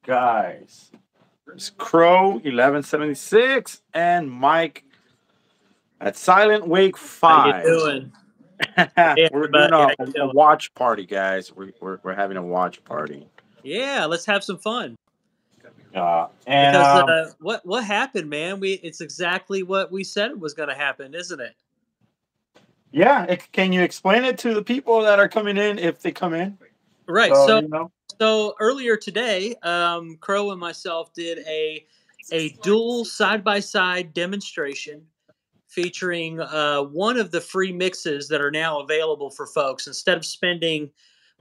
guys. It's Crow 1176 and Mike at Silent Wake 5. How you doing? We're doing a watch party, guys. We're having a watch party. Yeah, let's have some fun. And what happened, man? It's exactly what we said it was going to happen, isn't it? Yeah, can you explain it to the people that are coming in if they come in? Right. So earlier today, Crow and myself did a dual side-by-side demonstration featuring one of the free mixes that are now available for folks. Instead of spending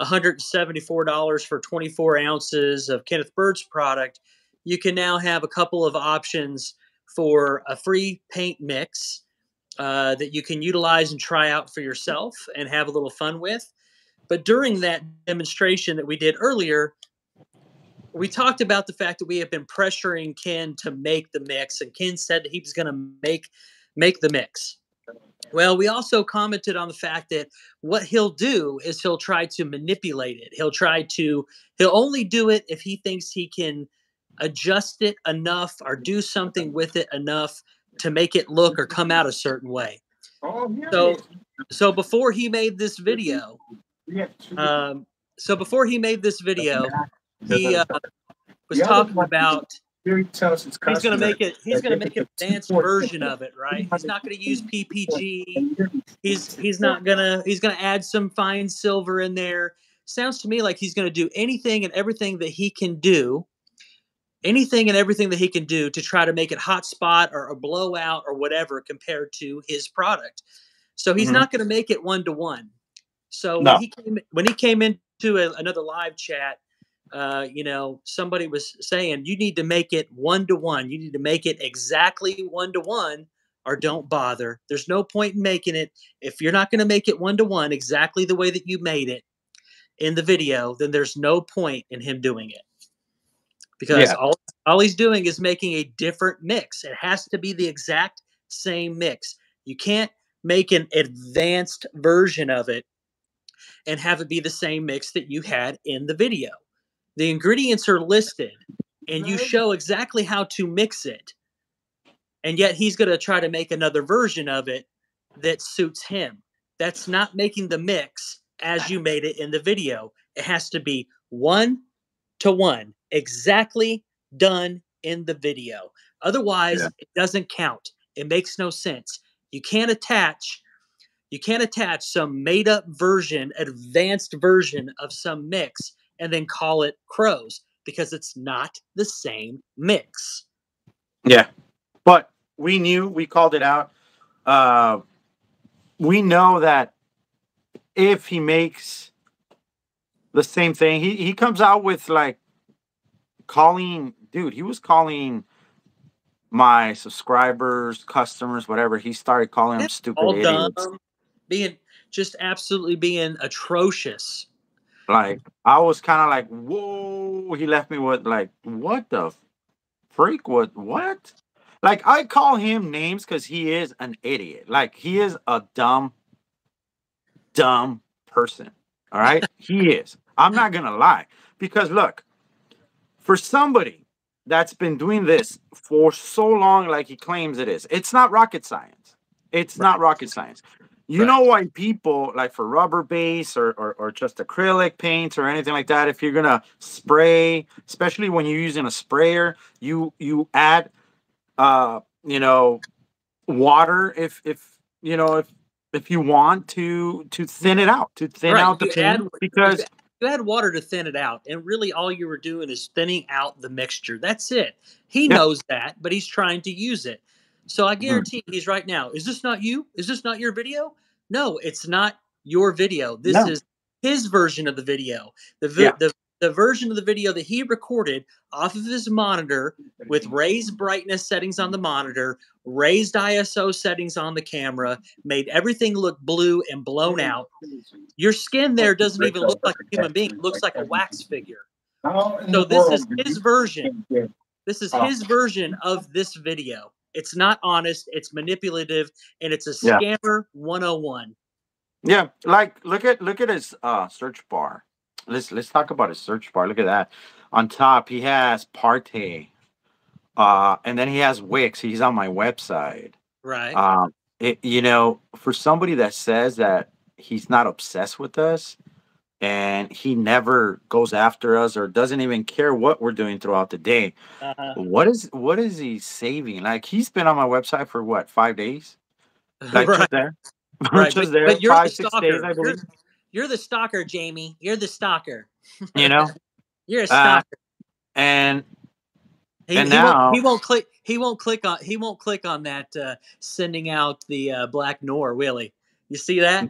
$174 for 24 ounces of Kenneth Bird's product, you can now have a couple of options for a free paint mix that you can utilize and try out for yourself and have a little fun with. But during that demonstration that we did earlier, we talked about the fact that we have been pressuring Ken to make the mix, and Ken said that he was going to make the mix. Well, we also commented on the fact that what he'll do is he'll try to manipulate it. He'll only do it if he thinks he can adjust it enough or do something with it enough to make it look or come out a certain way. So before he made this video, he was talking about he's going to make an advanced version of it, right? He's not going to use PPG. He's going to add some fine silver in there. Sounds to me like he's going to do anything and everything that he can do to try to make it hot spot or a blowout or whatever compared to his product. So he's not going to make it 1-to-1. So when he came into another live chat, somebody was saying you need to make it 1-to-1. You need to make it exactly 1-to-1 or don't bother. There's no point in making it. If you're not going to make it 1-to-1 exactly the way that you made it in the video, then there's no point in him doing it. Because all he's doing is making a different mix. It has to be the exact same mix. You can't make an advanced version of it and have it be the same mix that you had in the video. The ingredients are listed, and you show exactly how to mix it. And yet he's going to try to make another version of it that suits him. That's not making the mix as you made it in the video. It has to be 1-to-1, exactly done in the video. Otherwise, it doesn't count. It makes no sense. You can't attach some made-up version, advanced version of some mix and then call it Crow's, because it's not the same mix. Yeah, but we called it out. We know that if he makes the same thing, he comes out with like he was calling my subscribers, customers, whatever. He started calling them stupid idiots. Absolutely being atrocious. Like, I was kind of like, whoa. He left me with like, what the freak? What? Like, I call him names because he is an idiot. Like, he is a dumb person. All right? He is. I'm not going to lie. Because, look, for somebody that's been doing this for so long, like he claims it is, it's not rocket science. It's not rocket science. You know why people, like for rubber base or just acrylic paints or anything like that, if you're gonna spray, especially when you're using a sprayer, you add water if you want to thin it out, to thin out the paint, because you add water to thin it out, and really all you were doing is thinning out the mixture. That's it. He knows that, but he's trying to use it. So I guarantee he's right now. Is this not you? Is this not your video? No, it's not your video. This is his version of the video. The version of the video that he recorded off of his monitor with raised brightness settings on the monitor, raised ISO settings on the camera, made everything look blue and blown out. Your skin there doesn't even look like a human being. It looks like a wax figure. So this is his version. This is his version of this video. It's not honest. It's manipulative, and it's a scammer 101. Yeah, like look at his search bar. Let's talk about his search bar. Look at that. On top, he has Partey. And then he has Wix. He's on my website. Right. Um, for somebody that says that he's not obsessed with us and he never goes after us or doesn't even care what we're doing throughout the day, Uh-huh. what is he saving? Like he's been on my website for what, 5 days? Like Right. just there, Right. just there, But you're the 5 6 days, stalker. I believe. You're the stalker, Jamie. You're the stalker. You know, You're a uh, stalker. and He and he won't now he won't click he won't click on that sending out the black Nor, will he? You see that?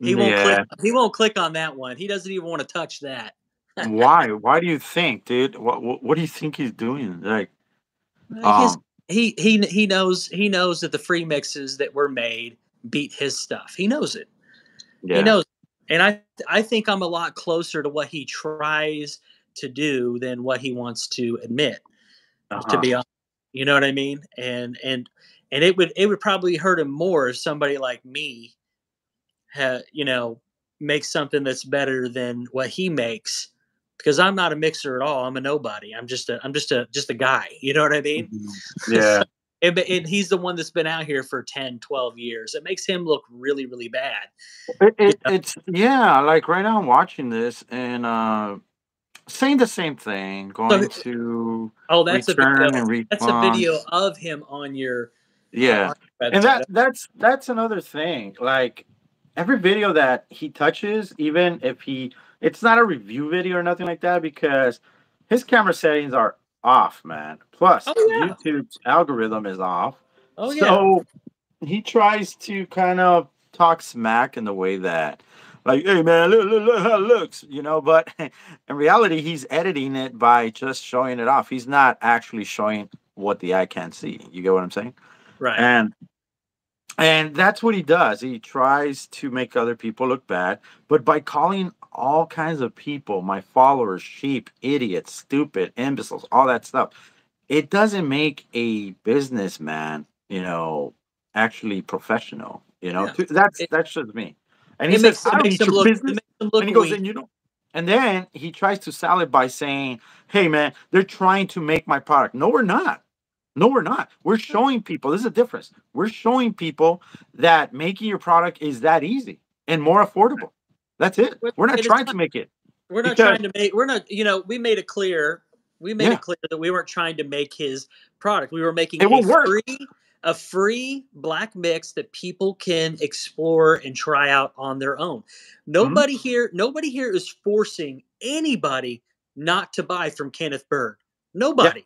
yeah. He won't click on that one. He doesn't even want to touch that. Why? Why do you think, dude? What do you think he's doing? Like, His um, he knows that the free mixes that were made beat his stuff. He knows it. He yeah. knows. And I think I'm a lot closer to what he tries to do than what he wants to admit, to Uh-huh. be honest. You know what I mean? And it would probably hurt him more if somebody like me you know, makes something that's better than what he makes, because I'm not a mixer at all. I'm a nobody. I'm just a guy. You know what I mean? Mhm. So, Yeah. and he's the one that's been out here for 10, 12 years. It makes him look really, really bad. You know? It's yeah, like right now I'm watching this and saying the same thing, So, going to oh, that's a video. return and That's a video response. of him on your Yeah. on your And website. that's another thing. Like every video that he touches, even if it's not a review video or nothing like that, because his camera settings are off, man. Plus, Oh yeah. YouTube's algorithm is off. Oh yeah. So he tries to kind of talk smack in the way that, like, hey man, look how it looks, but in reality, he's editing it by just showing it off. He's not actually showing what the eye can see. You get what I'm saying? Right. And that's what he does. He tries to make other people look bad, but by calling all kinds of people, my followers, sheep, idiots, stupid, imbeciles, all that stuff, it doesn't make a businessman, actually professional. Yeah. That's It, that's just me. And he it says, makes "I don't eat your it business." makes him look And he goes, weak. and then he tries to sell it by saying, "Hey, man, they're trying to make my product." No, we're not. No, we're not. We're showing people. This is a difference. We're showing people that making your product is that easy and more affordable. That's it. We're not It is trying to not. make it We're not because trying to make. We're not. You know, we made it clear. We made yeah, it clear that we weren't trying to make his product. We were making it will work. a free black mix that people can explore and try out on their own. Mhm. Nobody here is forcing anybody not to buy from Kenneth Bird. Yeah. Nobody.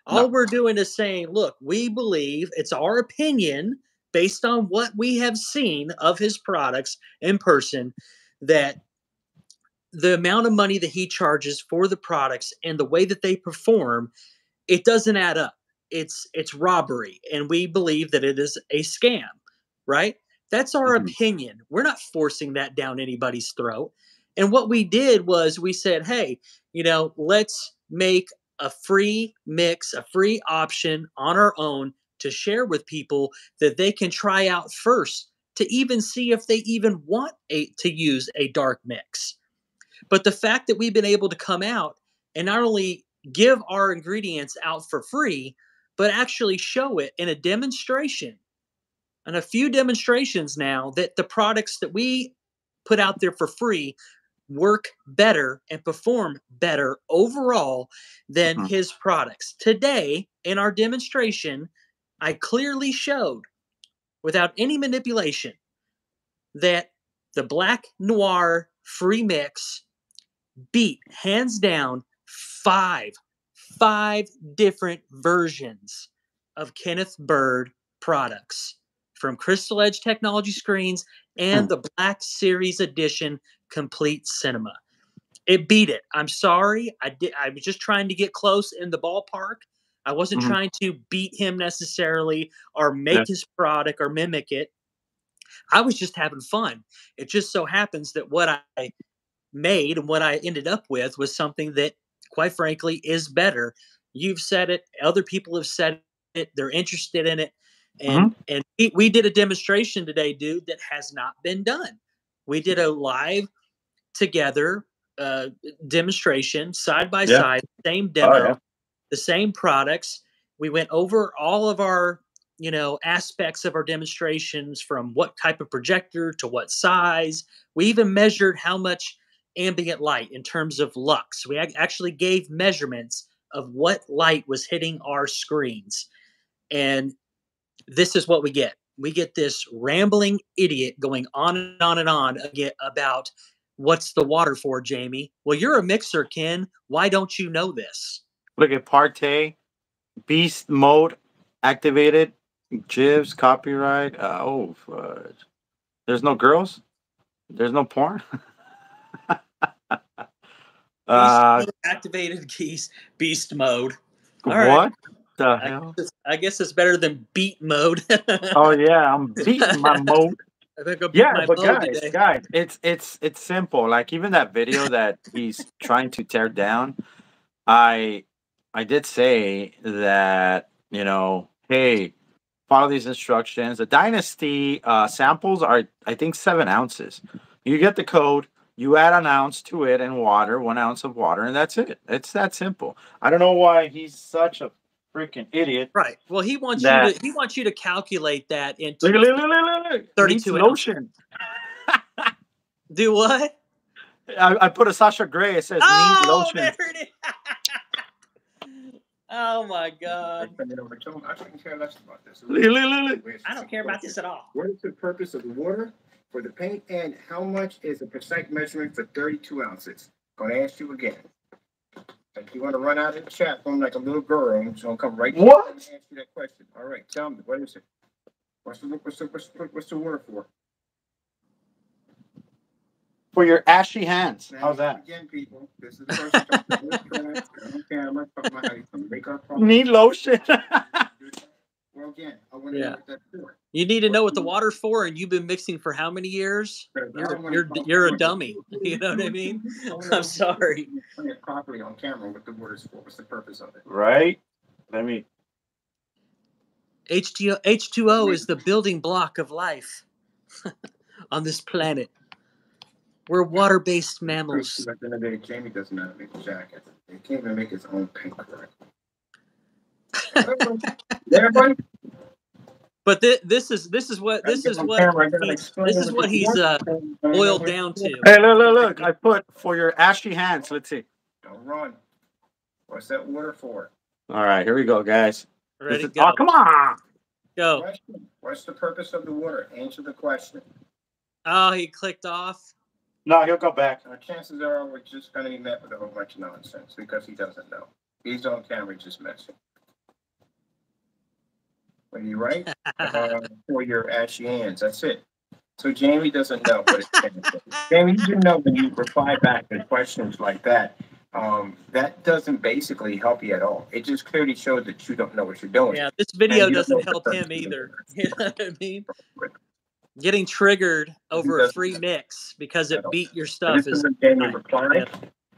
No. All we're doing is saying, look, we believe, it's our opinion based on what we have seen of his products in person, that the amount of money that he charges for the products and the way that they perform, it doesn't add up. It's robbery, and we believe that it is a scam, right? That's our Mhm. opinion. We're not forcing that down anybody's throat. And what we did was we said, hey, let's make a free mix, a free option on our own to share with people that they can try out first, to even see if they even want to use a dark mix. But the fact that we've been able to come out and not only give our ingredients out for free, but actually show it in a demonstration, and a few demonstrations now, that the products that we put out there for free work better and perform better overall than Mhm. his products. Today, in our demonstration, I clearly showed, without any manipulation, that the Black Noir free mix beat hands down five five different versions of Kenneth Bird products, from Crystal Edge technology screens and the Black Series Edition Complete Cinema. It beat it. I'm sorry. I was just trying to get close in the ballpark. I wasn't Mhm. trying to beat him necessarily or Yeah. make his product or mimic it. I was just having fun. It just so happens that what I made and what I ended up with was something that, quite frankly, is better. You've said it, other people have said it, they're interested in it. Mhm. And we did a demonstration today, dude, that has not been done. We did a live together demonstration side by Yeah. side, same Oh demo, yeah. the same products. We went over all of our, aspects of our demonstrations, from what type of projector to what size. We even measured how much ambient light in terms of lux. We actually gave measurements of what light was hitting our screens. And this is what we get. We get this rambling idiot going on and on and on again about what's the water for, Jamie. Well, you're a mixer, Ken. Why don't you know this? Look at Partey, beast mode activated, jibs, copyright. There's no girls. There's no porn. Beast mode activated keys. Beast mode. All right. What the hell? I guess it's better than beat mode. Oh yeah, I'm beating my mode. I think I'll beat Yeah, my but mode guys, today. it's simple. Like even that video that he's trying to tear down, I I did say that, hey, follow these instructions. The Dynasty samples are, I think, 7 ounces. You get the code, you add an ounce to it and water, 1 ounce of water, and that's it. It's that simple. I don't know why he's such a freaking idiot. Right. Well, he wants That you to calculate that look, into look, look, look, look. Needs 32 ounces. lotion. Do what? I put a Sasha Grey. It says need lotion. There it is. Oh my God. I don't care less about this. I don't care about this at all. What is the purpose of the water for the paint, and how much is the precise measurement for 32 ounces? Gonna ask you again. If you want to run out of the chat room like a little girl, I'm just gonna come right What? and ask you that question. All right, tell me, what is it? What's the word for? For your ashy hands. Now, How's that? Again, people, this is the person talking on camera, talking about how you can make our problem. Need lotion. Well, again, I want to know what that's for. You need to know what the water's for, and you've been mixing for how many years? You're a dummy. You know what I mean? I'm sorry. Properly on camera what the word is for. What's the purpose of it? Right? Let me. H2O is the building block of life on this planet. We're water-based mammals. At the end of the day, Jamie doesn't know how to make a jacket. He can't even make his own paint correctly. Everybody? But this is what he's boiled down to. Hey, look. I put for your ashy hands. Let's see. Don't run. What's that water for? All right, here we go, guys. Ready? Go. Oh, come on. Go. Question. What's the purpose of the water? Answer the question. Oh, he clicked off. No, he'll go back. Chances are we're just going to be met with a whole bunch of nonsense because he doesn't know. He's on camera just messing. When you write for your ashy hands, that's it. So Jamie doesn't know what it's saying. Jamie, you know when you reply back to questions like that, that doesn't basically help you at all. It just clearly shows that you don't know what you're doing. Yeah, this video doesn't help him either. You know what I mean? Getting triggered over a free mix because it beat your stuff is. Jamie replied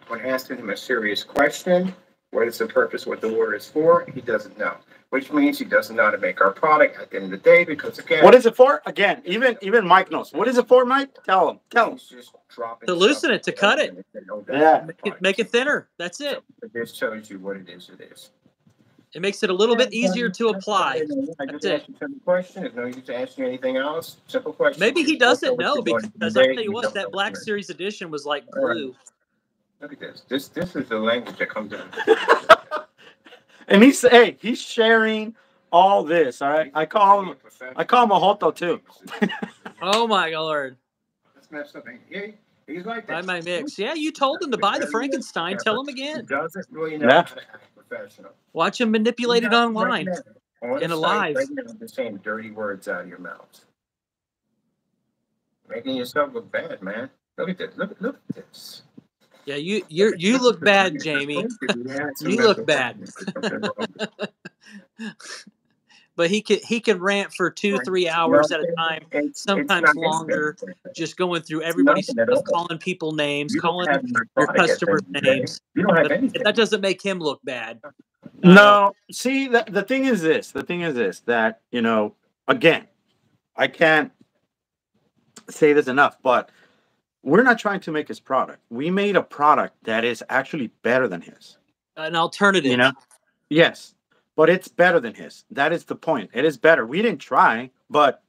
when asking him a serious question. What is the purpose? What the water is for? He doesn't know, which means he doesn't know how to make our product at the end of the day. Because again, what is it for? Again, even Mike knows. What is it for, Mike? Tell him. To loosen it, to cut it. Yeah, make it thinner. That's it. So this shows you what it is. It makes it a little bit easier to apply. That's it. Simple question. There's no use to ask you anything else. Simple question. Maybe he doesn't know because I'll tell you what, that Black Series edition was like glue. Look at this. This is the language that comes out. And he's sharing all this. All right, I call him a hoto too. Oh my Lord. That's messed up. Yeah, he's like that. Buy my mix. Yeah, you told him to buy the Frankenstein. Tell him again. He doesn't really know how to act professional. Watch him manipulate it online in a live. Right now, just saying dirty words out of your mouth, making yourself look bad, man. Look at this. Look at this. Yeah, you look bad, Jamie. You look bad. But he can rant for 2-3 hours at a time, sometimes longer, just going through everybody's stuff, calling people names, calling your customers names. But that doesn't make him look bad. No, see, the thing is this. That, again, I can't say this enough, but we're not trying to make his product. We made a product that is actually better than his. An alternative. You know? Yes. But it's better than his. That is the point. It is better. We didn't try, but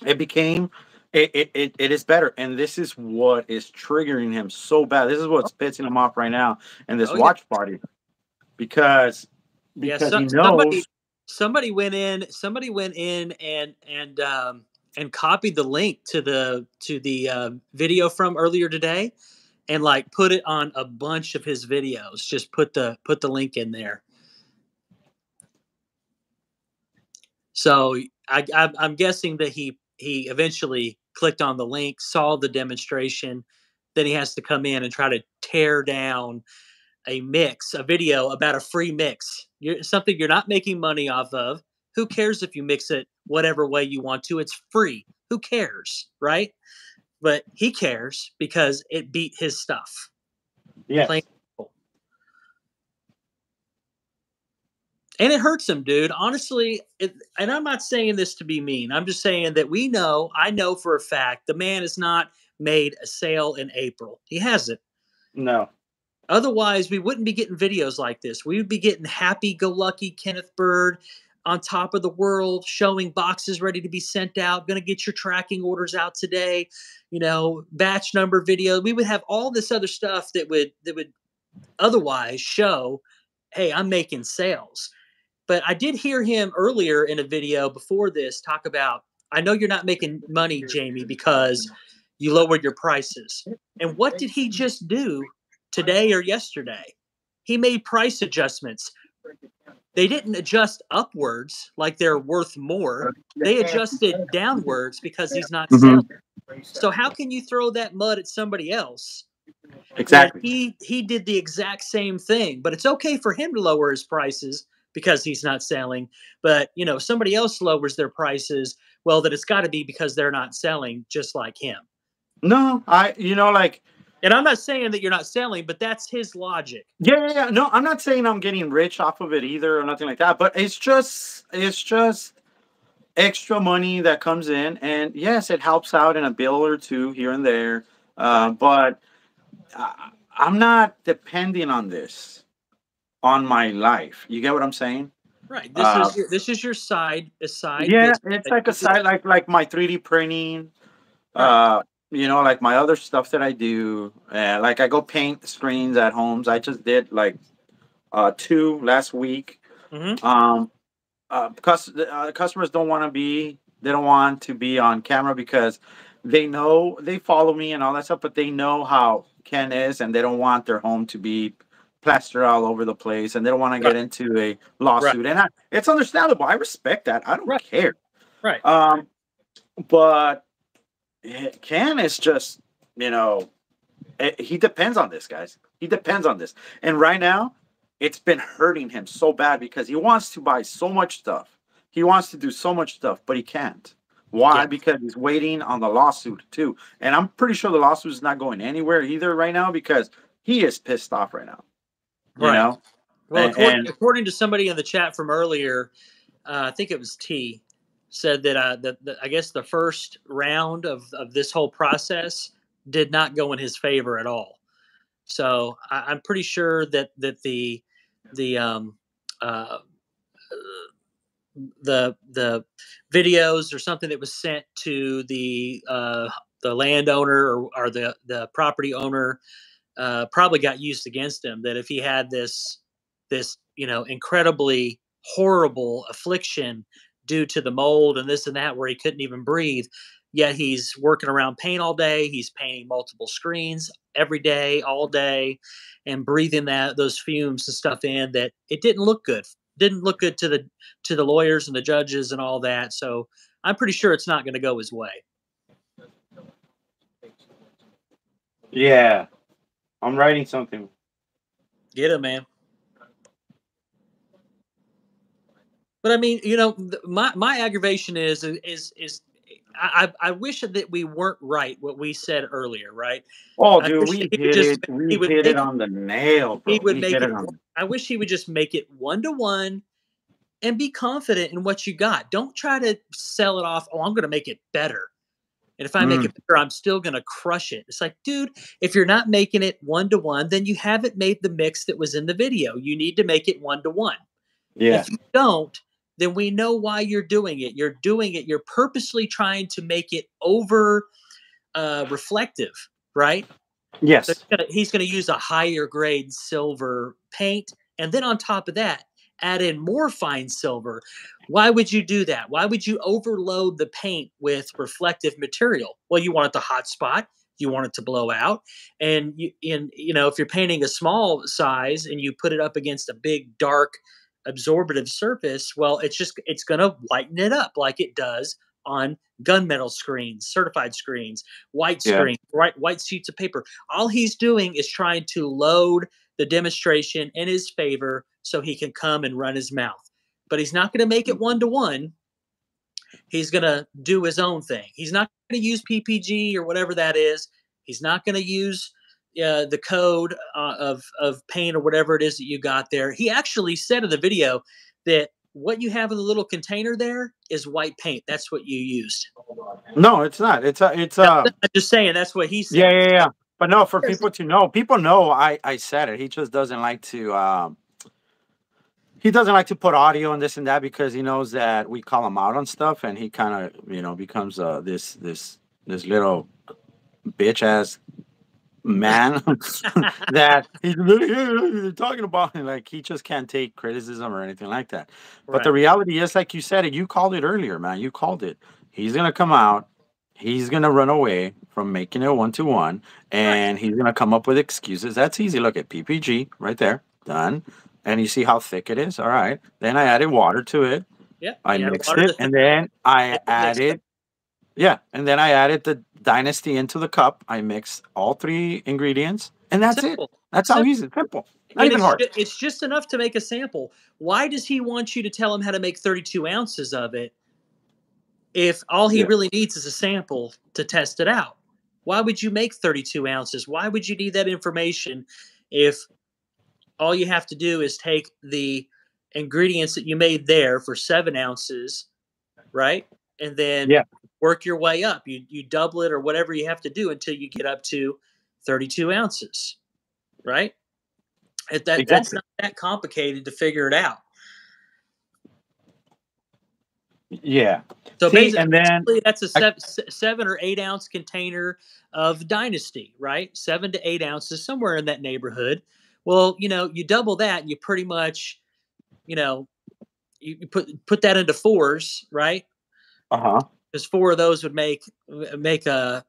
it became it is better. And this is what is triggering him so bad. This is what's pissing him off right now in this watch party. Because he knows somebody went in and copied the link to the video from earlier today and like put it on a bunch of his videos. Just put the link in there. So I'm guessing that he eventually clicked on the link, saw the demonstration, then he has to come in and try to tear down a video about a free mix. Something you're not making money off of. Who cares if you mix it whatever way you want to? It's free. Who cares, right? But he cares because it beat his stuff. Yes. And it hurts him, dude. Honestly, and I'm not saying this to be mean. I'm just saying that I know for a fact, the man has not made a sale in April. He hasn't. No. Otherwise, we wouldn't be getting videos like this. We would be getting happy-go-lucky Kenneth Bird on top of the world, showing boxes ready to be sent out, going to get your tracking orders out today, batch number video. We would have all this other stuff that would otherwise show, hey, I'm making sales. But I did hear him earlier in a video before this talk about, I know you're not making money, Jamie, because you lowered your prices. And what did he just do today or yesterday? He made price adjustments. They didn't adjust upwards like they're worth more. They adjusted downwards because he's not selling. So how can you throw that mud at somebody else? Exactly. He did the exact same thing, but it's okay for him to lower his prices because he's not selling. But, somebody else lowers their prices. Well, that it's got to be because they're not selling just like him. No, and I'm not saying that you're not selling, but that's his logic. Yeah. No, I'm not saying I'm getting rich off of it either or nothing like that. But it's just extra money that comes in. And yes, it helps out in a bill or two here and there. But I'm not depending on this on my life. You get what I'm saying? Right. This is your side. Yeah, it's like a side, like my 3D printing. Right. Like my other stuff that I do. Like I go paint screens at homes. I just did like 2 last week. Mm-hmm. Because customers don't want to be on camera because they know they follow me and all that stuff, but they know how Ken is, and they don't want their home to be plastered all over the place, and they don't want to get into a lawsuit. Right. And it's understandable. I respect that. I don't care. Right. But Ken is just, he depends on this, guys. He depends on this. And right now, it's been hurting him so bad because he wants to buy so much stuff. He wants to do so much stuff, but he can't. Why? Yeah. Because he's waiting on the lawsuit too. And I'm pretty sure the lawsuit is not going anywhere either right now because he is pissed off right now. You know? Well, according to somebody in the chat from earlier, I think it was T, said that I guess the first round of this whole process did not go in his favor at all. So I'm pretty sure that the videos or something that was sent to the landowner or the property owner probably got used against him. That if he had this incredibly horrible affliction due to the mold and this and that, where he couldn't even breathe, yet he's working around paint all day. He's painting multiple screens every day, all day, and breathing those fumes and stuff in, that it didn't look good. Didn't look good to the lawyers and the judges and all that. So I'm pretty sure it's not going to go his way. Yeah. I'm writing something. Get it, man. But I mean, my aggravation is I wish that we weren't right what we said earlier, right? Oh, dude, we hit it. We hit it on the nail, bro. I wish he would just make it 1-to-1 and be confident in what you got. Don't try to sell it off. Oh, I'm going to make it better. And if I make it better, I'm still going to crush it. It's like, dude, if you're not making it 1-to-1, then you haven't made the mix that was in the video. You need to make it 1-to-1. Yeah. If you don't, then we know why you're doing it. You're doing it. You're purposely trying to make it over reflective, right? Yes. So he's gonna use a higher grade silver paint, and then on top of that, add in more fine silver. Why would you do that? Why would you overload the paint with reflective material? Well, you want it to hot spot. You want it to blow out, and if you're painting a small size and you put it up against a big dark absorptive surface, well, it's gonna lighten it up like it does on gunmetal screens, certified screens, white screens, white sheets of paper. All he's doing is trying to load the demonstration in his favor so he can come and run his mouth. But he's not going to make it 1-to-1. He's going to do his own thing. He's not going to use PPG or whatever that is. He's not going to use the code of paint or whatever it is that you got there. He actually said in the video that what you have in the little container there is white paint. That's what you used. No, it's not. I'm just saying that's what he said. Yeah. But no, for people to know, people know I said it. He just doesn't like to put audio and this and that because he knows that we call him out on stuff, and he kind of becomes this little bitch ass man that he's talking about, and like he just can't take criticism or anything like that. But the reality is, like you said it, you called it earlier, man. You called it. He's gonna come out. He's gonna run away from making it 1-to-1, and he's gonna come up with excuses. That's easy. Look at PPG right there, done. And you see how thick it is. All right. Then I added water to it. Yeah. I mixed it, and then I added. Yeah, and then I added the Dynasty into the cup. I mixed all 3 ingredients, and that's it. That's how easy. Simple. Not even hard. It's just enough to make a sample. Why does he want you to tell him how to make 32 ounces of it if all he really needs is a sample to test it out? Why would you make 32 ounces? Why would you need that information if all you have to do is take the ingredients that you made there for 7 ounces, right? And then work your way up. You double it or whatever you have to do until you get up to 32 ounces, right? That's not that complicated to figure it out. Yeah. So basically, that's a 7 or 8 ounce container of Dynasty, right? 7 to 8 ounces, somewhere in that neighborhood. Well, you double that, and you pretty much, you put that into 4s, right? Because 4 of those would make no.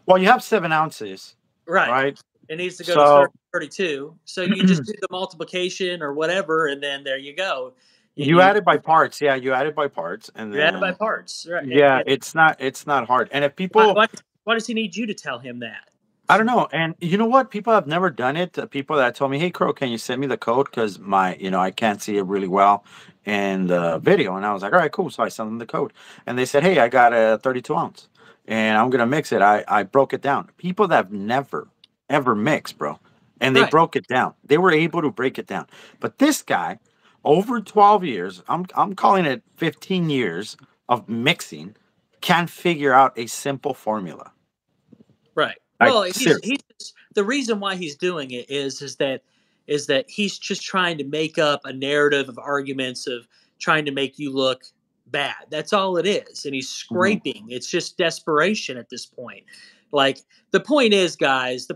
Well, you have 7 ounces, right? It needs to go to 32. So you just do the multiplication or whatever, and then there you go. You add it by parts. Yeah, you add it by parts, and then you add it by parts, right? Yeah, it's not hard. And if people, why does he need you to tell him that? I don't know. And you know what? People have never done it. People that told me, "Hey, Crow, can you send me the code? Because I can't see it really well in the video." And I was like, "All right, cool." So I sent them the code, and they said, "Hey, I got a 32 ounce, and I'm gonna mix it." I broke it down. People that have never ever mixed, bro, and they broke it down. They were able to break it down. But this guy, over 12 years, I'm calling it 15 years of mixing, can't figure out a simple formula. Right. Well, the reason why he's doing it is that he's just trying to make up a narrative of arguments of trying to make you look bad. That's all it is. And he's scraping. It's just desperation at this point. Like, the point is, guys,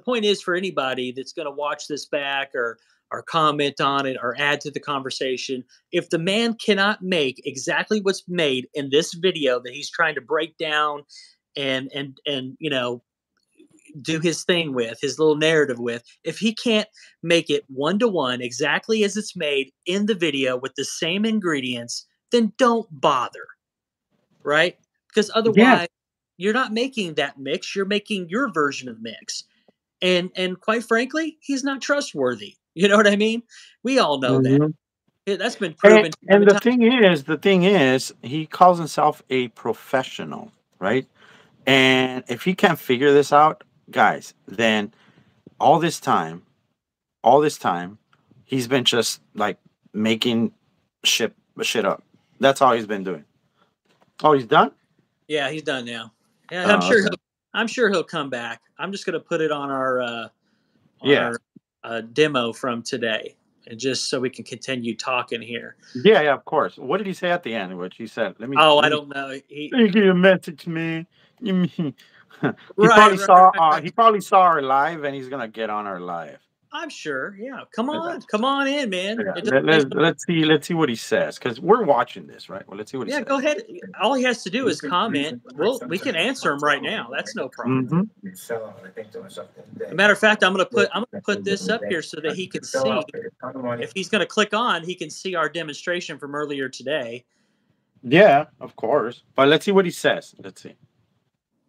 for anybody that's going to watch this back or comment on it or add to the conversation, if the man cannot make exactly what's made in this video that he's trying to break down and do his thing with, his little narrative with, if he can't make it 1-to-1 exactly as it's made in the video with the same ingredients, then don't bother, right? Because otherwise you're not making that mix, you're making your version of mix. And quite frankly, he's not trustworthy. You know what I mean? We all know that. That's been proven. And the thing is, he calls himself a professional, right? And if he can't figure this out, guys, then all this time, he's been just like making shit up. That's all he's been doing. Oh, he's done? Yeah, he's done now. Yeah, I'm sure. Okay. I'm sure he'll come back. I'm just gonna put it on our Yeah. demo from today, and just so we can continue talking here. Yeah, yeah, of course. What did he say at the end? What he said? Oh, I Let me don't know. give you a message, man. he Right, probably right, saw right, right. he probably saw our live, and he's gonna get on our live. I'm sure. Yeah, come Yeah. on in, man. Yeah. It doesn't take Let's see what he says, because we're watching this, right? Well, let's see what he Yeah, says. go ahead. All he has to do is comment. We can answer him right now. That's no problem. As a matter of fact, I'm gonna put this up here so that he can see. If he's gonna click on, he can see our demonstration from earlier today. Yeah, of course. But let's see what he says. Let's see.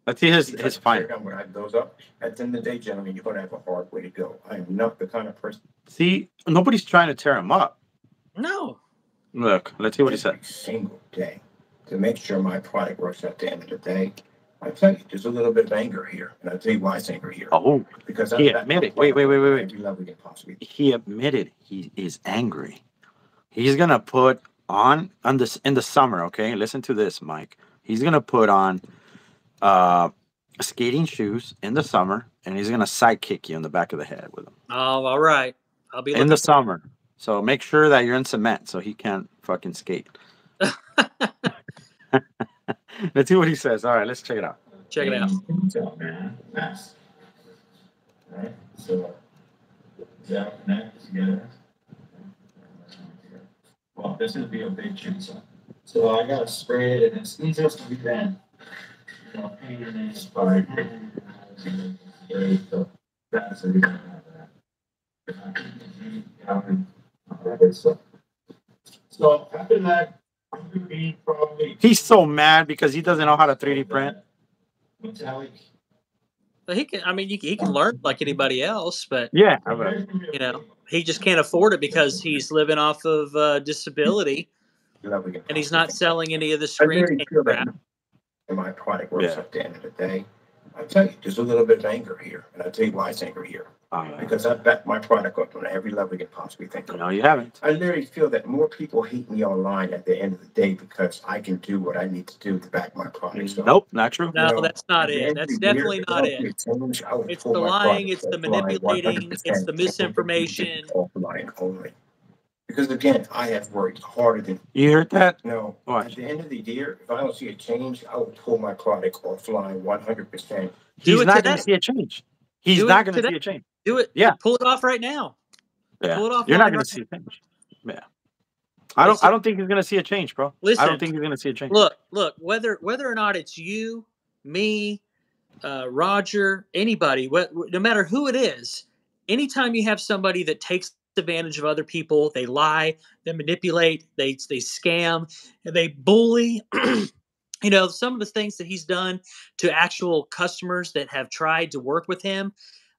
Let's see his final. When I goes up, at the end of the day, gentlemen, you're gonna have a hard way to go. I am not the kind of person. See, nobody's trying to tear him up. No. Look, let's see what he said. Every single day to make sure my product works at the end of the day. I tell you, there's a little bit of anger here, and I'll tell you why it's anger here. Oh, because he admitted. Wait. Every level you can possibly. He admitted he is angry. He's gonna put on this in the summer. Okay, listen to this, Mike. He's gonna put on skating shoes in the summer, and he's gonna sidekick you in the back of the head with them. Oh, all right. I'll be in the summer. So make sure that you're in cement so he can't fucking skate. Let's see what he says. All right, let's check it out. Check it out. Right? So, yeah, connect together. Well, this would be a big chainsaw. So I gotta spray it, and it needs us to be bent. You know, paint it in by so that's the reason so after that, I'm gonna be probably. He's so mad because he doesn't know how to 3D print. Metallic. But he can. I mean, he can learn like anybody else, but yeah, you know, he just can't afford it because he's living off of disability, and he's not selling any of the screen crap. And my product works at the end of the day. I tell you, there's a little bit of anger here, and I'll tell you why it's anger here. Because I bet my product up on every level you can possibly think of. No, you haven't. I literally feel that more people hate me online at the end of the day because I can do what I need to do to back my product. So, nope, not true. No, that's not it. That's definitely not it. It's the lying, it's the manipulating, it's the misinformation. Only. Because again, I have worked harder than you heard that. No, at the end of the year, if I don't see a change, I will pull my product offline 100%. He's not going to see a change. He's not going to see a change. Do it. Yeah, pull it off right now. Yeah, pull it off. You're not going to see a change. Yeah, I don't think he's going to see a change, bro. Listen, I don't think he's going to see a change. Look. Whether or not it's you, me, Roger, anybody, no matter who it is, anytime you have somebody that takes advantage of other people, they lie, they manipulate, they scam, they bully. You know, some of the things that he's done to actual customers that have tried to work with him,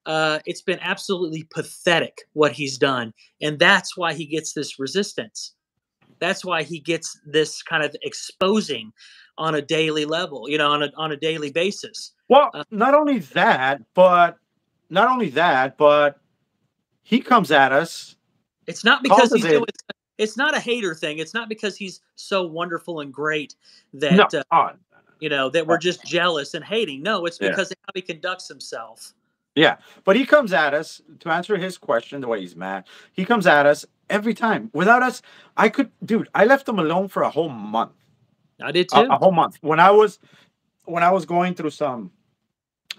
it's been absolutely pathetic what he's done. And that's why he gets this resistance. That's why he gets this kind of exposing on a daily level, you know, on a daily basis. Well, not only that, but he comes at us. It's not because he's doing. It's not a hater thing. It's not because he's so wonderful and great that you know that we're just jealous and hating. No, it's because of how he conducts himself. Yeah, but he comes at us to answer his question the way he's mad. He comes at us every time. Without us, I left him alone for a whole month. I did too. A whole month. When I was going through some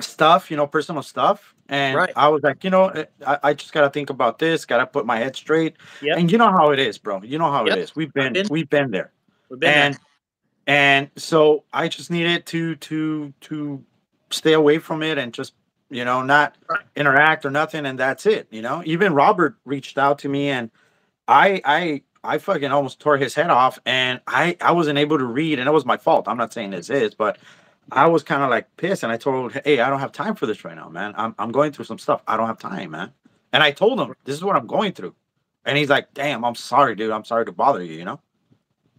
stuff, you know, personal stuff, and I was like, you know, I just gotta think about this. Gotta put my head straight. Yep. And you know how it is, bro. You know how it is. We've been there. We've been there. And so I just needed to stay away from it and just, you know, not interact or nothing, and that's it. You know, even Robert reached out to me, and I fucking almost tore his head off, and I wasn't able to read, and it was my fault. I'm not saying this is, but I was kind of like pissed, and I told, hey, I don't have time for this right now, man. I'm going through some stuff. I don't have time, man. And I told him, this is what I'm going through. And he's like, damn, I'm sorry, dude. I'm sorry to bother you, you know?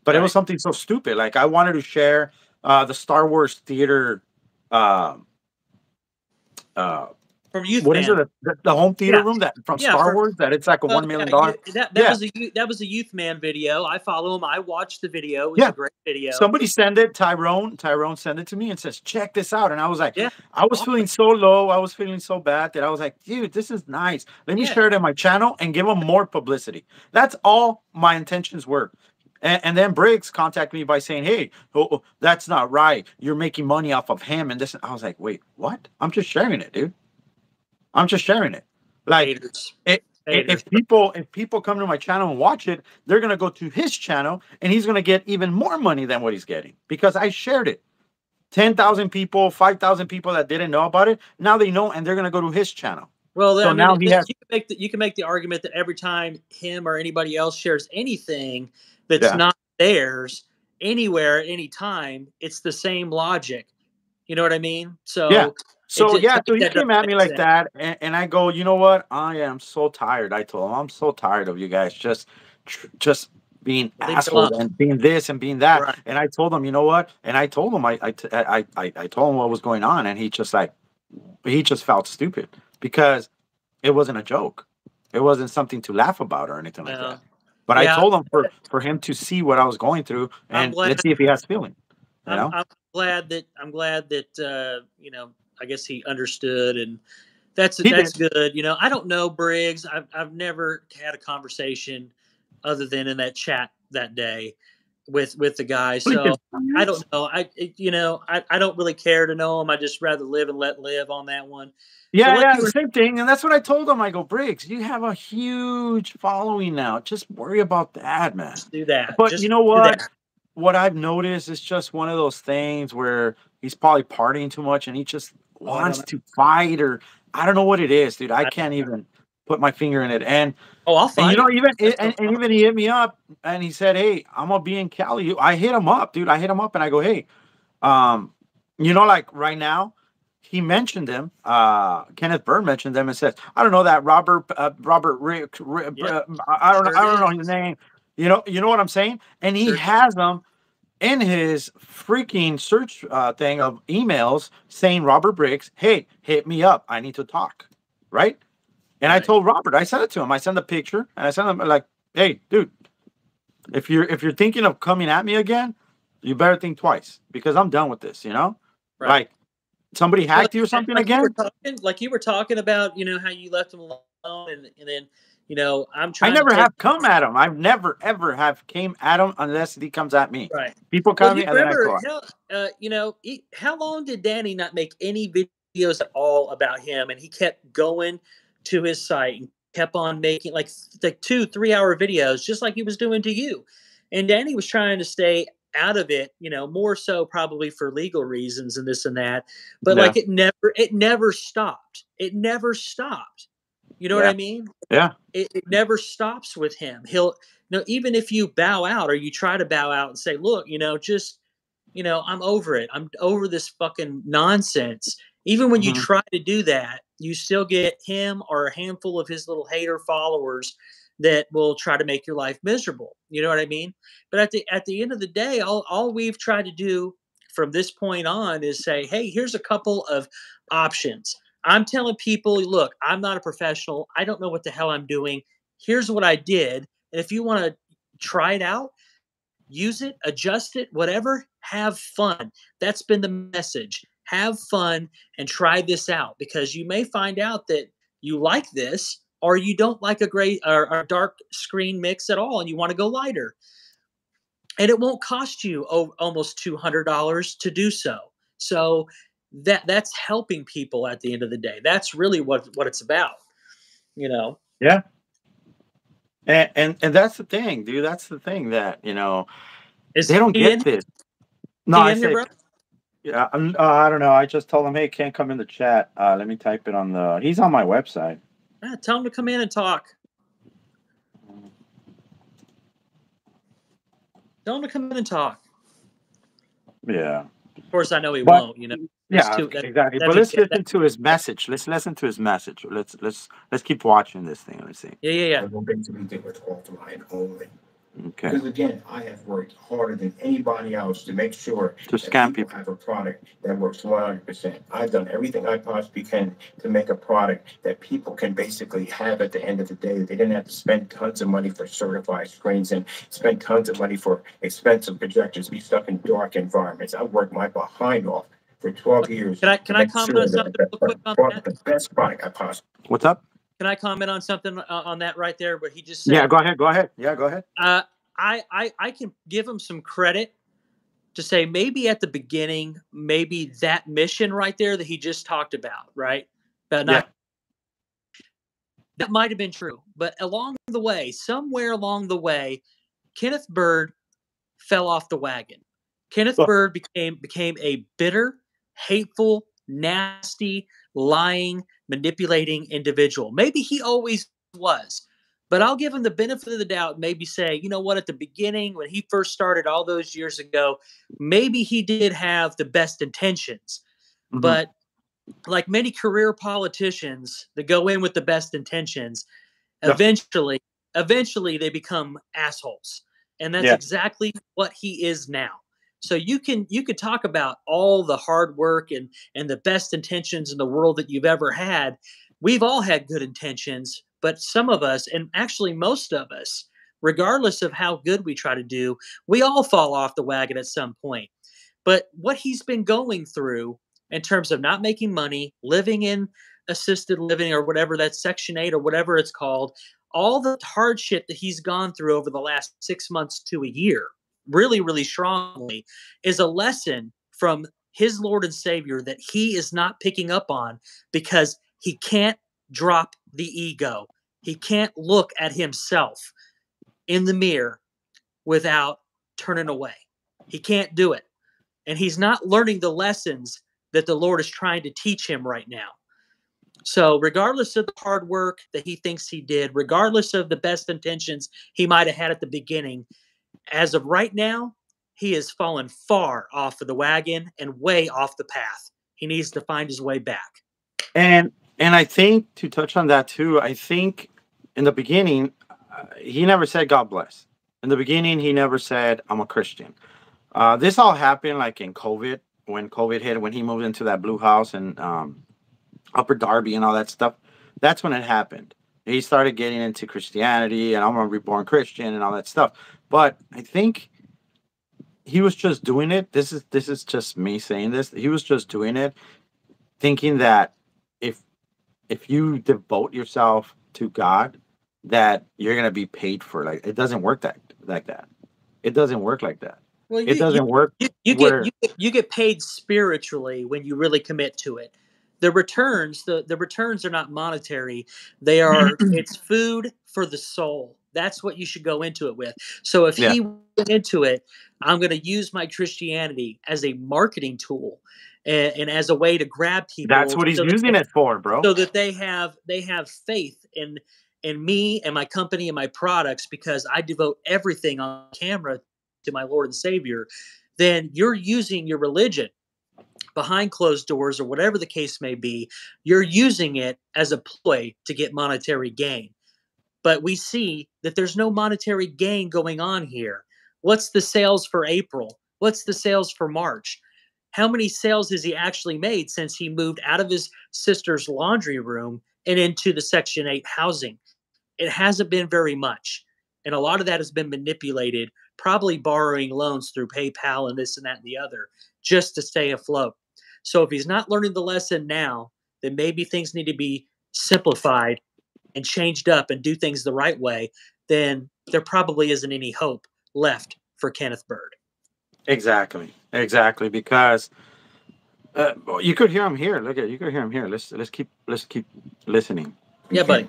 But it was something so stupid. Like, I wanted to share the Star Wars theater From Youth What is Man. it? The home theater room that from Star Wars that it's like a $1 million. That was a Youth Man video. I follow him. I watched the video. It was a great video. Somebody sent it. Tyrone sent it to me and says, "Check this out." And I was like, yeah, I was feeling so low. I was feeling so bad that I was like, dude, this is nice. Let me share it on my channel and give him more publicity. That's all my intentions were. And then Briggs contacted me by saying, "Hey, that's not right. You're making money off of him." And this, I was like, "Wait, what? I'm just sharing it, dude. I'm just sharing it." Like, if people come to my channel and watch it, they're gonna go to his channel and he's gonna get even more money than what he's getting because I shared it. 10,000 people, 5,000 people that didn't know about it, now they know and they're gonna go to his channel. Well, so now you can make the argument that every time him or anybody else shares anything that's not theirs anywhere at any time, it's the same logic. You know what I mean? So so he came at me like that, and I go, you know what? I am so tired. I told him, I'm so tired of you guys just being assholes and being this and being that. Right. And I told him, you know what? And I told him, I told him what was going on, and he just felt stupid because it wasn't a joke. It wasn't something to laugh about or anything like that. But I told him for him to see what I was going through, and let's see if he has feeling. You know? I'm glad that you know, I guess he understood, and that's good. You know, I don't know Briggs. I've never had a conversation other than in that chat that day with the guy. So I don't know. I don't really care to know him. I just rather live and let live on that one. Yeah, the same thing. And that's what I told him. I go, Briggs, you have a huge following now. Just worry about that, man. Just do that. But you know what? What I've noticed is just one of those things where he's probably partying too much and he just wants to fight, or I don't know what it is, dude. I can't even put my finger in it. And I'll fight. And, you know, even he hit me up and he said, "Hey, I'm gonna be in Cali." I hit him up, dude. I hit him up and I go, "Hey, you know, like right now." He mentioned them. Kenneth Byrne mentioned them and says, "I don't know that Robert Rick. I don't know his name. You know what I'm saying?" And he has them in his freaking search thing of emails saying Robert Briggs, "Hey, hit me up. I need to talk." Right? And I told Robert, I sent it to him. I sent a picture and I sent him like, "Hey, dude, if you're thinking of coming at me again, you better think twice because I'm done with this. You know, like." Somebody hacked you or something again? You were talking about, you know, how you left him alone, and then, you know, I'm trying. I never have come at him. I've never ever have came at him unless he comes at me. Right. People come at me and then I go. You know, how long did Danny not make any videos at all about him? And he kept going to his site and kept on making like 2-3 hour videos, just like he was doing to you. And Danny was trying to stay out of it, you know, more so probably for legal reasons and this and that, but like it never stopped. It never stopped. You know what I mean? Yeah. It never stops with him. He'll, you know, even if you bow out or you try to bow out and say, look, you know, just, you know, I'm over it. I'm over this fucking nonsense. Even when you try to do that, you still get him or a handful of his little hater followers that will try to make your life miserable. You know what I mean? But at the end of the day, all we've tried to do from this point on is say, hey, here's a couple of options. I'm telling people, look, I'm not a professional. I don't know what the hell I'm doing. Here's what I did. And if you want to try it out, use it, adjust it, whatever, have fun. That's been the message. Have fun and try this out, because you may find out that you like this, or you don't like a gray or dark screen mix at all and you want to go lighter. And it won't cost you almost $200 to do so. So that's helping people at the end of the day. That's really what it's about, you know? Yeah. And that's the thing, dude. That's the thing that, you know, they don't get this. No, I said, yeah, I don't know. I just told him, hey, can't come in the chat. Let me type it on he's on my website. Yeah, tell him to come in and talk. Tell him to come in and talk. Yeah. Of course, I know he won't. You know. Yeah, exactly. But let's listen to his message. Let's listen to his message. Let's keep watching this thing. Let's see. Yeah. I will basically do it offline only. Okay. Because again, I have worked harder than anybody else to make sure To that scam people people. have a product that works 100%. I've done everything I possibly can to make a product that people can basically have at the end of the day. They didn't have to spend tons of money for certified screens and spend tons of money for expensive projectors, be stuck in dark environments. I worked my behind off for 12 years Can to I make comment on sure that something real quick on that? the best product I possibly. What's up? Can I comment on something on that right there? What he just Yeah, said. go ahead. Go ahead. Yeah, go ahead. I can give him some credit to say maybe at the beginning, maybe that mission right there that he just talked about, right? But Yeah. not that might have been true, but along the way, somewhere along the way, Kenneth Bird fell off the wagon. Kenneth Oh, Bird became a bitter, hateful, nasty, lying, manipulating individual. Maybe he always was. But I'll give him the benefit of the doubt, maybe say, you know what, at the beginning, when he first started all those years ago, maybe he did have the best intentions. mhm. But like many career politicians that go in with the best intentions, Yeah. eventually they become assholes. And that's Yeah. exactly what he is now. So you could talk about all the hard work and the best intentions in the world that you've ever had. We've all had good intentions, but some of us, and actually most of us, regardless of how good we try to do, we all fall off the wagon at some point. But what he's been going through in terms of not making money, living in assisted living or whatever, that's Section 8 or whatever it's called, all the hardship that he's gone through over the last 6 months to a year, really, really strongly, is a lesson from his Lord and Savior that he is not picking up on because he can't drop the ego. He can't look at himself in the mirror without turning away. He can't do it. And he's not learning the lessons that the Lord is trying to teach him right now. So, regardless of the hard work that he thinks he did, regardless of the best intentions he might have had at the beginning, as of right now, he has fallen far off of the wagon and way off the path. He needs to find his way back. And I think to touch on that too, I think in the beginning, he never said God bless. In the beginning, he never said I'm a Christian. This all happened like in COVID, when COVID hit, when he moved into that blue house and Upper Darby and all that stuff. That's when it happened. He started getting into Christianity and I'm a reborn Christian and all that stuff. But I think he was just doing it. This is just me saying this. He was just doing it, thinking that if if you devote yourself to God, that you're gonna be paid for. Like it doesn't work like that. It doesn't work like that. Well, It doesn't work you where you get paid spiritually when you really commit to it. The returns are not monetary. They are it's food for the soul. That's what you should go into it with. So if yeah, he went into it, I'm going to use my Christianity as a marketing tool and as a way to grab that's people what he's using it for, bro. so that they have faith in me and my company and my products because I devote everything on camera to my Lord and Savior, then you're using your religion behind closed doors or whatever the case may be. You're using it as a ploy to get monetary gain. But we see that there's no monetary gain going on here. What's the sales for April? What's the sales for March? How many sales has he actually made since he moved out of his sister's laundry room and into the Section 8 housing? It hasn't been very much. And a lot of that has been manipulated, probably borrowing loans through PayPal and this and that and the other, just to stay afloat. So if he's not learning the lesson now, then maybe things need to be simplified and changed up and do things the right way, then there probably isn't any hope left for Kenneth Bird. Exactly. Because you could hear him here. Look at you could hear him here. Let's keep listening. Yeah, buddy.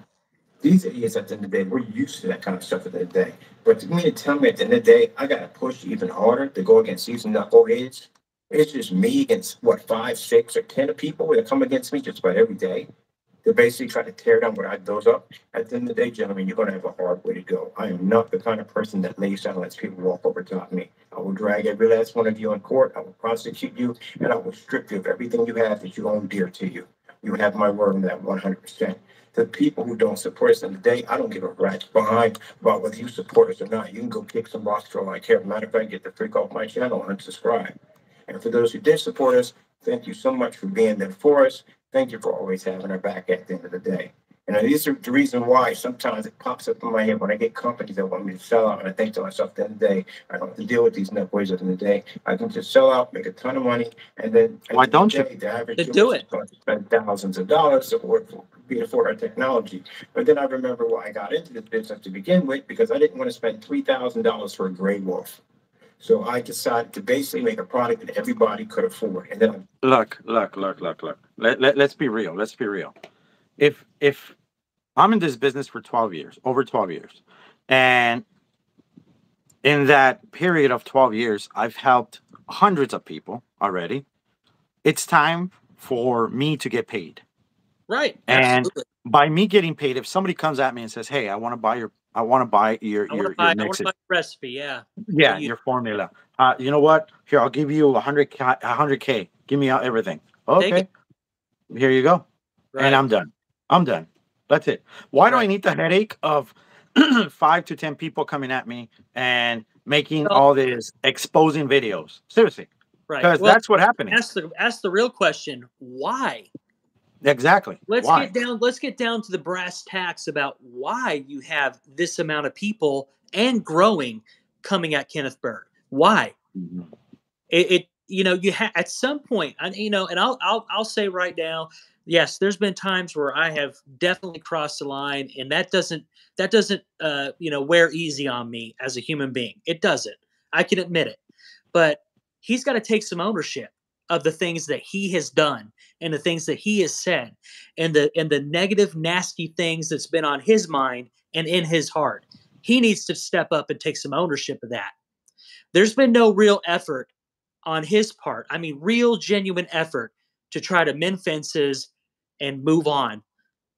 These idiots at the end of the day, we're used to that kind of stuff at the end of the day. But to me to tell me at the end of the day, I got to push even harder to go against these knuckleheads. It's just me against what, 5, 6, or 10 people that come against me just about every day. They basically try to tear down what I built up. At the end of the day, gentlemen, you're going to have a hard way to go. I am not the kind of person that lays down and lets people walk over top me. I will drag every last one of you in court. I will prosecute you, and I will strip you of everything you have that you own dear to you. You have my word on that 100%. The people who don't support us in the day, I don't give a rat's behind about whether you support us or not. You can go kick some rocks for all I care. Matter of fact, get the freak off my channel and unsubscribe. And for those who did support us, thank you so much for being there for us. Thank you for always having our back at the end of the day. And these are the reason why sometimes it pops up in my head when I get companies that want me to sell out. And I think to myself, at the end of the day, I don't have to deal with these nutboys at the end of the day. I can just sell out, make a ton of money, and then why don't you? The average to do it. is going to spend thousands of dollars to work for our technology. But then I remember why I got into this business to begin with, because I didn't want to spend $3,000 for a gray wolf. So I decided to basically make a product that everybody could afford. And then Look. Let's be real. Let's be real. If I'm in this business for 12 years, over 12 years, and in that period of 12 years, I've helped hundreds of people already. It's time for me to get paid. Right. And Absolutely. by me getting paid, if somebody comes at me and says, "Hey, I want to buy your mixes, recipe. Yeah. yeah, your formula. You know what? Here, I'll give you 100K. Give me everything. Take Okay, here you go." Right. And I'm done. I'm done. That's it. Why do I Right. need the headache of 5 to 10 people coming at me and making Well- all this exposing videos? Seriously, Right. because Well, that's what happening. ask the real question. Why? Exactly. Let's Why? get down to the brass tacks about why you have this amount of people and growing coming at Kenneth Bird. Why? Mhm. You have at some point, and I'll say right now, yes, there's been times where I have definitely crossed the line, and that doesn't wear easy on me as a human being. It doesn't. I can admit it, but he's got to take some ownership of the things that he has done and the things that he has said and the negative, nasty things that's been on his mind and in his heart. He needs to step up and take some ownership of that. There's been no real effort on his part. I mean, real, genuine effort to try to mend fences and move on.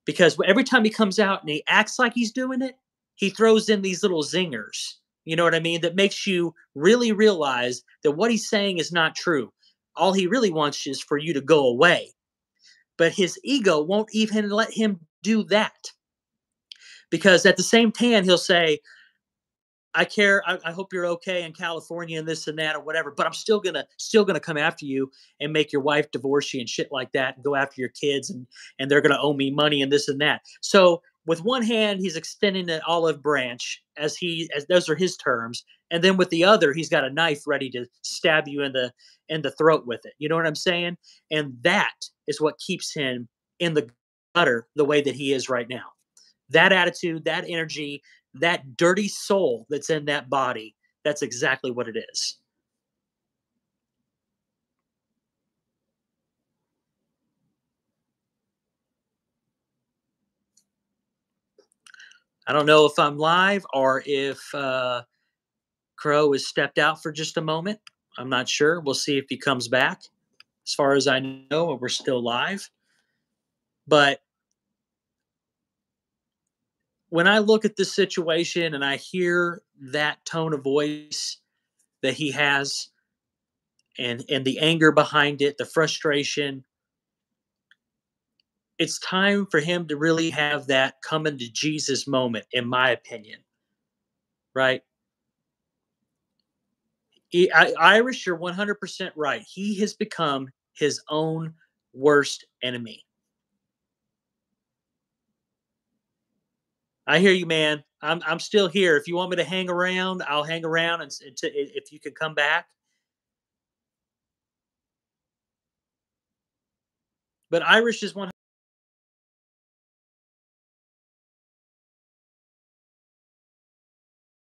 Because every time he comes out and he acts like he's doing it, he throws in these little zingers. You know what I mean? That makes you really realize that what he's saying is not true. All he really wants is for you to go away. But his ego won't even let him do that. Because at the same time, he'll say, I care. I hope you're okay in California and this and that or whatever. But I'm still gonna come after you and make your wife divorce you and shit like that, and go after your kids and they're gonna owe me money and this and that. So with one hand, he's extending an olive branch as those are his terms, and then with the other, he's got a knife ready to stab you in the throat with it. You know what I'm saying? And that is what keeps him in the gutter the way that he is right now. That attitude, that energy, that dirty soul that's in that body, that's exactly what it is. I don't know if I'm live or if Crow has stepped out for just a moment. I'm not sure. We'll see if he comes back. As far as I know, we're still live. But when I look at this situation and I hear that tone of voice that he has and the anger behind it, the frustration, it's time for him to really have that coming to Jesus moment, in my opinion. Right? Irish, you're 100% right. He has become his own worst enemy. I hear you, man. I'm still here. If you want me to hang around, I'll hang around and if you can come back. But Irish is one.